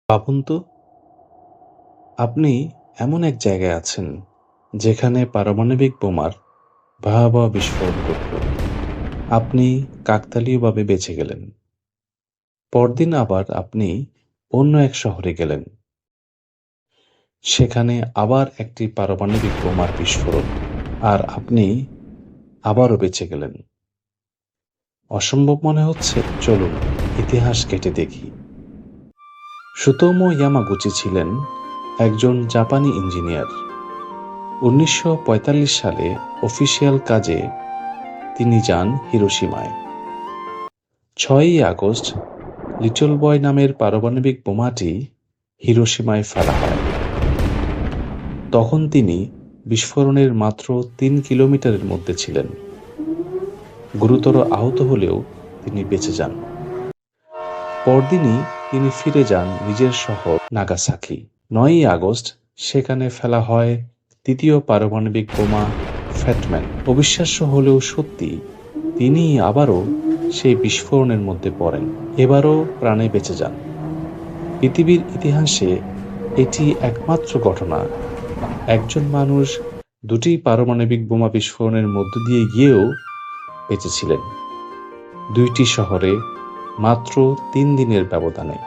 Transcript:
ভাবুন তো, আপনি এমন এক জায়গায় আছেন যেখানে পারমাণবিক বোমার ভয়াবহ বিস্ফোরণ ঘটল। আপনি কাকতালীয়ভাবে বেঁচে গেলেন। পরদিন আবার আপনি অন্য এক শহরে গেলেন। সেখানে আবার একটি পারমাণবিক বোমার বিস্ফোরণ, আর আপনি আবারও বেঁচে গেলেন। অসম্ভব মনে হচ্ছে? চলুন ইতিহাস ঘেঁটে দেখি। সুতোমো ইয়ামাগুচি ছিলেন একজন জাপানি ইঞ্জিনিয়ার। ১৯৪৫ সালে অফিসিয়াল কাজে তিনি যান হিরোশিমায়। ৬ই আগস্ট লিটল বয় নামের পারমাণবিক বোমাটি হিরোশিমায় ফেলা হয়। তখন তিনি বিস্ফোরণের মাত্র ৩ কিলোমিটারের মধ্যে ছিলেন। গুরুতর আহত হলেও তিনি বেঁচে যান। পরদিনই তিনি ফিরে যান নিজের শহর নাগাসাকি। ৯ই আগস্ট সেখানে ফেলা হয় দ্বিতীয় পারমাণবিক বোমা ফ্যাটম্যান। অবিশ্বাস্য হলেও সত্যি, তিনি আবারও সেই বিস্ফোরণের মধ্যে পড়েন। এবারও প্রাণে বেঁচে যান। পৃথিবীর ইতিহাসে এটি একমাত্র ঘটনা, একজন মানুষ দুটি পারমাণবিক বোমা বিস্ফোরণের মধ্য দিয়ে গিয়েও বেঁচেছিলেন, দুইটি শহরে মাত্র ৩ দিনের ব্যবধানে।